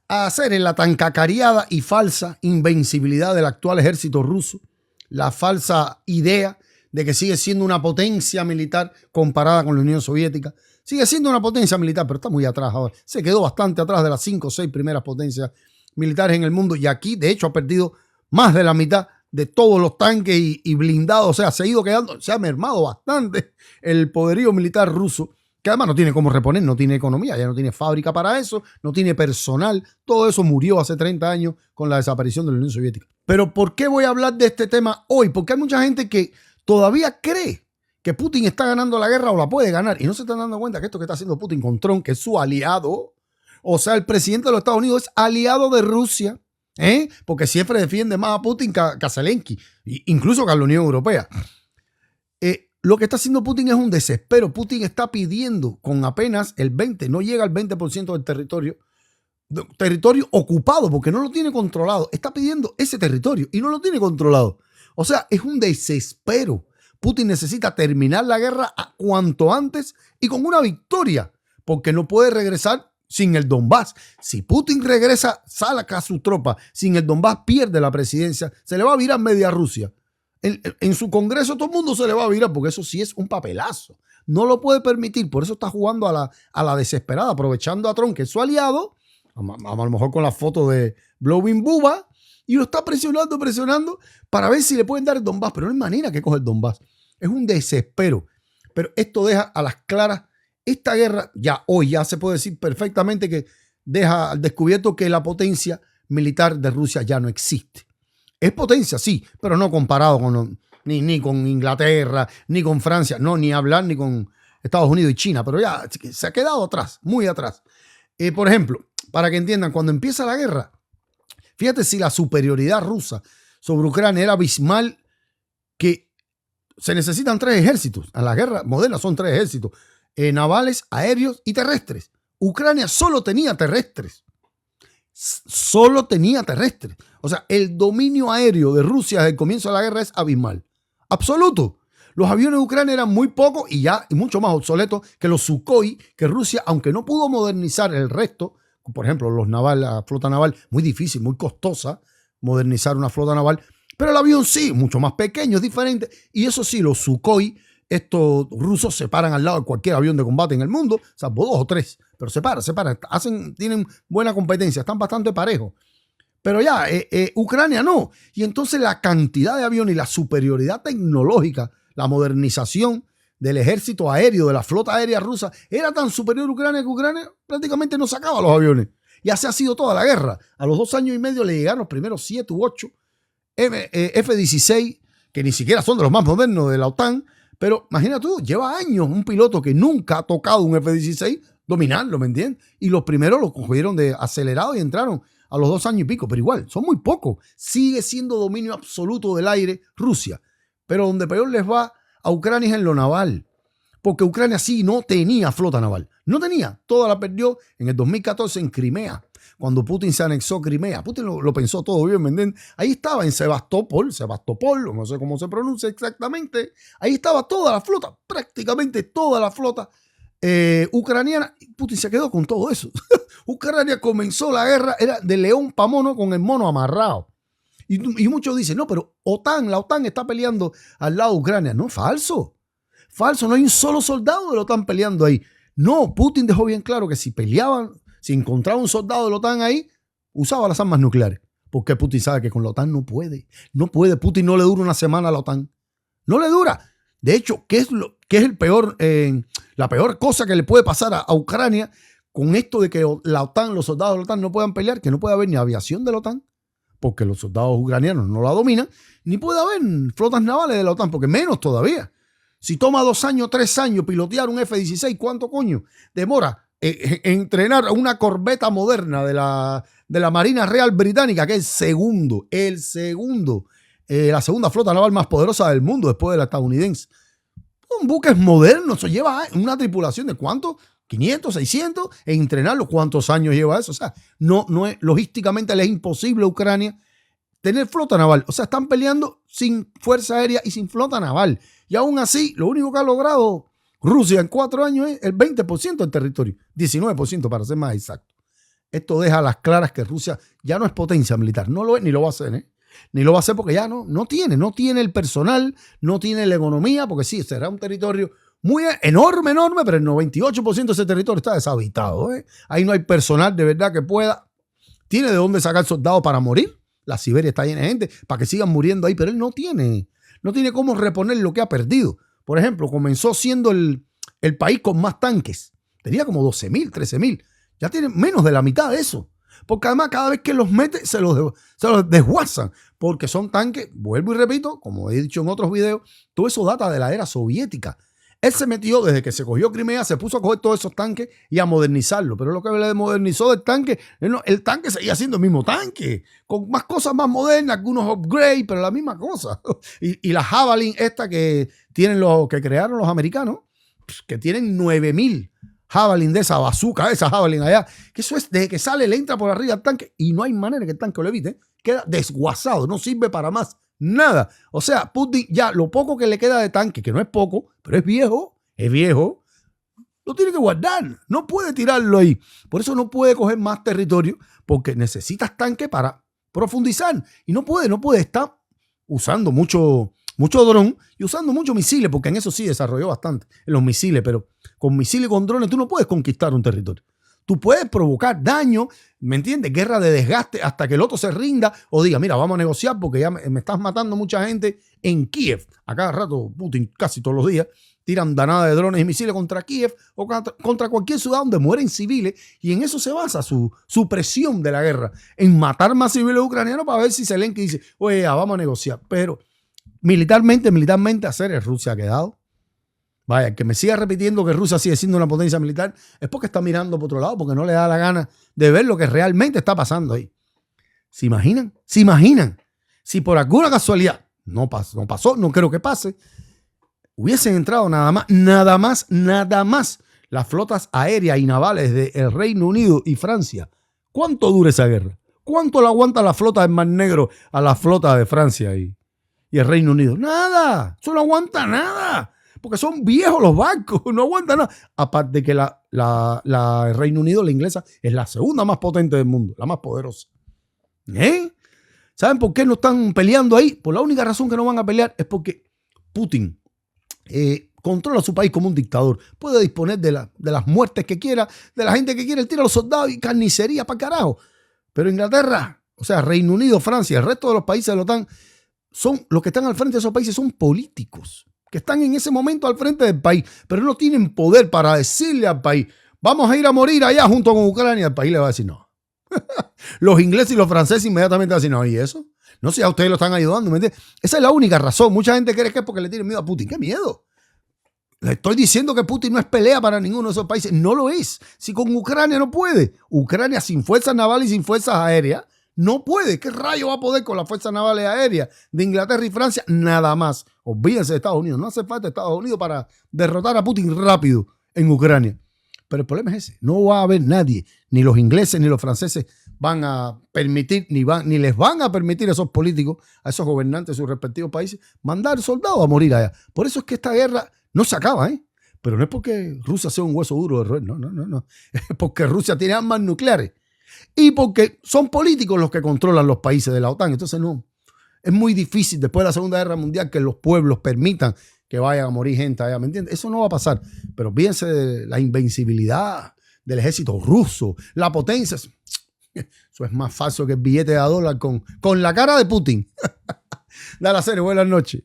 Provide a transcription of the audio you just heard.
a hacer en la tan cacareada y falsa invencibilidad del actual ejército ruso, la falsa idea de que sigue siendo una potencia militar comparada con la Unión Soviética. Sigue siendo una potencia militar, pero está muy atrás ahora. Se quedó bastante atrás de las 5 o 6 primeras potencias militares en el mundo y aquí, de hecho, ha perdido más de la mitad de todos los tanques y blindados. O sea, se ha mermado bastante el poderío militar ruso, que además no tiene cómo reponer, no tiene economía, ya no tiene fábrica para eso, no tiene personal. Todo eso murió hace 30 años con la desaparición de la Unión Soviética. Pero ¿por qué voy a hablar de este tema hoy? Porque hay mucha gente que todavía cree que Putin está ganando la guerra o la puede ganar y no se están dando cuenta que esto que está haciendo Putin con Trump, que es su aliado, o sea, el presidente de los Estados Unidos es aliado de Rusia, porque siempre defiende más a Putin que a Zelensky, incluso que a la Unión Europea. Lo que está haciendo Putin es un desespero. Putin está pidiendo con apenas el 20, no llega al 20% del territorio ocupado, porque no lo tiene controlado. Está pidiendo ese territorio y no lo tiene controlado. O sea, es un desespero. Putin necesita terminar la guerra cuanto antes y con una victoria, porque no puede regresar sin el Donbass. Si Putin regresa, saca a su tropa sin el Donbass, pierde la presidencia, se le va a virar media Rusia. En su congreso todo el mundo se le va a virar porque eso sí es un papelazo. No lo puede permitir, por eso está jugando a la desesperada, aprovechando a Trump, que es su aliado, a lo mejor con la foto de Blowing Buba, y lo está presionando para ver si le pueden dar el Donbass, pero no hay manera que coja el Donbass. Es un desespero. Pero esto deja a las claras, esta guerra hoy ya se puede decir perfectamente que deja al descubierto que la potencia militar de Rusia ya no existe. Es potencia, sí, pero no comparado con ni con Inglaterra, ni con Francia, no, ni hablar ni con Estados Unidos y China, pero ya se ha quedado atrás, muy atrás. Por ejemplo, para que entiendan, cuando empieza la guerra, fíjate si la superioridad rusa sobre Ucrania era abismal, que se necesitan 3 ejércitos. A la guerra moderna son 3 ejércitos, navales, aéreos y terrestres. Ucrania solo tenía terrestres. O sea, el dominio aéreo de Rusia desde el comienzo de la guerra es abismal. Absoluto. Los aviones de Ucrania eran muy pocos y mucho más obsoletos que los Sukhoi, que Rusia, aunque no pudo modernizar el resto, por ejemplo, la flota naval, muy difícil, muy costosa modernizar una flota naval, pero el avión sí, mucho más pequeño, es diferente. Y eso sí, los Sukhoi, estos rusos se paran al lado de cualquier avión de combate en el mundo, salvo 2 o 3, pero se paran, tienen buena competencia, están bastante parejos. Pero Ucrania no. Y entonces la cantidad de aviones y la superioridad tecnológica, la modernización del ejército aéreo, de la flota aérea rusa, era tan superior a Ucrania que Ucrania prácticamente no sacaba los aviones. Y así ha sido toda la guerra. A los 2 años y medio le llegaron los primeros 7 u 8 F-16, que ni siquiera son de los más modernos de la OTAN. Pero imagínate tú, lleva años un piloto que nunca ha tocado un F-16 dominarlo, ¿me entiendes? Y los primeros lo cogieron de acelerado y entraron a los 2 años y pico, pero igual, son muy pocos. Sigue siendo dominio absoluto del aire Rusia. Pero donde peor les va a Ucrania es en lo naval. Porque Ucrania sí no tenía flota naval. No tenía. Toda la perdió en el 2014 en Crimea. Cuando Putin se anexó Crimea. Putin lo pensó todo bien, ¿me entiendes? Ahí estaba en Sebastopol, no sé cómo se pronuncia exactamente. Ahí estaba toda la flota, prácticamente toda la flota ucraniana. Putin se quedó con todo eso. Ucrania comenzó la guerra, era de león pa' mono con el mono amarrado. Y muchos dicen, no, pero la OTAN está peleando al lado de Ucrania. No, falso. Falso, no hay un solo soldado de la OTAN peleando ahí. No, Putin dejó bien claro que si encontraba un soldado de la OTAN ahí, usaba las armas nucleares. Porque Putin sabe que con la OTAN no puede. No puede. Putin no le dura una semana a la OTAN. No le dura. De hecho, ¿qué es el peor, la peor cosa que le puede pasar a Ucrania con esto de que los soldados de la OTAN no puedan pelear? Que no puede haber ni aviación de la OTAN, porque los soldados ucranianos no la dominan, ni puede haber flotas navales de la OTAN, porque menos todavía. Si toma 2 años, 3 años pilotear un F-16, ¿cuánto coño demora entrenar a una corbeta moderna de la Marina Real Británica, que es la segunda flota naval más poderosa del mundo después de la estadounidense? Un buque moderno, eso lleva una tripulación de ¿cuánto? 500, 600, entrenarlo. ¿Cuántos años lleva eso? O sea, logísticamente le es imposible a Ucrania tener flota naval. O sea, están peleando sin fuerza aérea y sin flota naval. Y aún así, lo único que ha logrado Rusia en 4 años es el 20% del territorio. 19% para ser más exacto. Esto deja a las claras que Rusia ya no es potencia militar. No lo es, ni lo va a hacer, ¿eh? Ni lo va a hacer porque ya no tiene el personal, no tiene la economía, porque sí, será un territorio muy enorme, pero el 98% de ese territorio está deshabitado, ¿eh? Ahí no hay personal de verdad que pueda. Tiene de dónde sacar soldados para morir. La Siberia está llena de gente para que sigan muriendo ahí, pero él no tiene cómo reponer lo que ha perdido. Por ejemplo, comenzó siendo el país con más tanques. Tenía como 12.000, 13.000. Ya tiene menos de la mitad de eso. Porque además cada vez que los mete se los desguazan. Porque son tanques, vuelvo y repito, como he dicho en otros videos, todo eso data de la era soviética. Él se metió desde que se cogió Crimea, se puso a coger todos esos tanques y a modernizarlo. Pero lo que le modernizó del tanque, el tanque seguía siendo el mismo tanque, con más cosas más modernas, algunos upgrades, pero la misma cosa. Y la Javelin esta que tienen que crearon los americanos, que tienen 9.000 Javelin de esa bazooka, esa Javelin allá, que eso es desde que sale, le entra por arriba al tanque y no hay manera que el tanque lo evite, queda desguazado, no sirve para más nada. O sea, Putin ya lo poco que le queda de tanque, que no es poco, pero es viejo, lo tiene que guardar, no puede tirarlo ahí. Por eso no puede coger más territorio, porque necesitas tanque para profundizar. Y no puede, está usando mucho dron y usando muchos misiles, porque en eso sí desarrolló bastante, en los misiles, pero con misiles y con drones tú no puedes conquistar un territorio. Tú puedes provocar daño, ¿me entiendes? Guerra de desgaste hasta que el otro se rinda o diga, mira, vamos a negociar porque ya me estás matando mucha gente en Kiev. A cada rato Putin, casi todos los días, tiran danada de drones y misiles contra Kiev o contra cualquier ciudad donde mueren civiles, y en eso se basa su presión de la guerra, en matar más civiles ucranianos para ver si Zelensky dice, oye, ya, vamos a negociar. Pero militarmente hacer es Rusia ha quedado. Vaya, el que me siga repitiendo que Rusia sigue siendo una potencia militar es porque está mirando por otro lado, porque no le da la gana de ver lo que realmente está pasando ahí. ¿Se imaginan? ¿Se imaginan? Si por alguna casualidad no pasó, no creo que pase, hubiesen entrado nada más las flotas aéreas y navales del Reino Unido y Francia. ¿Cuánto dura esa guerra? ¿Cuánto le aguanta la flota del Mar Negro a la flota de Francia y el Reino Unido? Nada, eso no aguanta nada. Porque son viejos los barcos, no aguantan nada. Aparte que el Reino Unido, la inglesa, es la segunda más potente del mundo, la más poderosa. ¿Saben por qué no están peleando ahí? Por la única razón que no van a pelear es porque Putin controla su país como un dictador. Puede disponer de las muertes que quiera, de la gente que quiera, él tira a los soldados y carnicería para carajo. Pero Inglaterra, o sea, Reino Unido, Francia, el resto de los países de la OTAN, los que están al frente de esos países son políticos, que están en ese momento al frente del país, pero no tienen poder para decirle al país, vamos a ir a morir allá junto con Ucrania. El país le va a decir no. Los ingleses y los franceses inmediatamente van a decir no, ¿y eso? No sé, a ustedes lo están ayudando, ¿me entiendes? Esa es la única razón. Mucha gente cree que es porque le tienen miedo a Putin. ¿Qué miedo? Le estoy diciendo que Putin no es pelea para ninguno de esos países. No lo es. Si con Ucrania no puede. Ucrania sin fuerzas navales y sin fuerzas aéreas no puede. ¿Qué rayo va a poder con las fuerzas navales aéreas de Inglaterra y Francia? Nada más. Olvídense de Estados Unidos. No hace falta Estados Unidos para derrotar a Putin rápido en Ucrania. Pero el problema es ese. No va a haber nadie, ni los ingleses ni los franceses van a permitir, ni les van a permitir a esos políticos, a esos gobernantes de sus respectivos países, mandar soldados a morir allá. Por eso es que esta guerra no se acaba, ¿eh? Pero no es porque Rusia sea un hueso duro de roer, no. Es porque Rusia tiene armas nucleares y porque son políticos los que controlan los países de la OTAN. Entonces no, es muy difícil después de la Segunda Guerra Mundial que los pueblos permitan que vayan a morir gente allá, ¿me entiendes? Eso no va a pasar. Pero fíjense de la invencibilidad del ejército ruso, la potencia. Eso es más falso que el billete de $1 con la cara de Putin. Dale a hacer, buenas noches.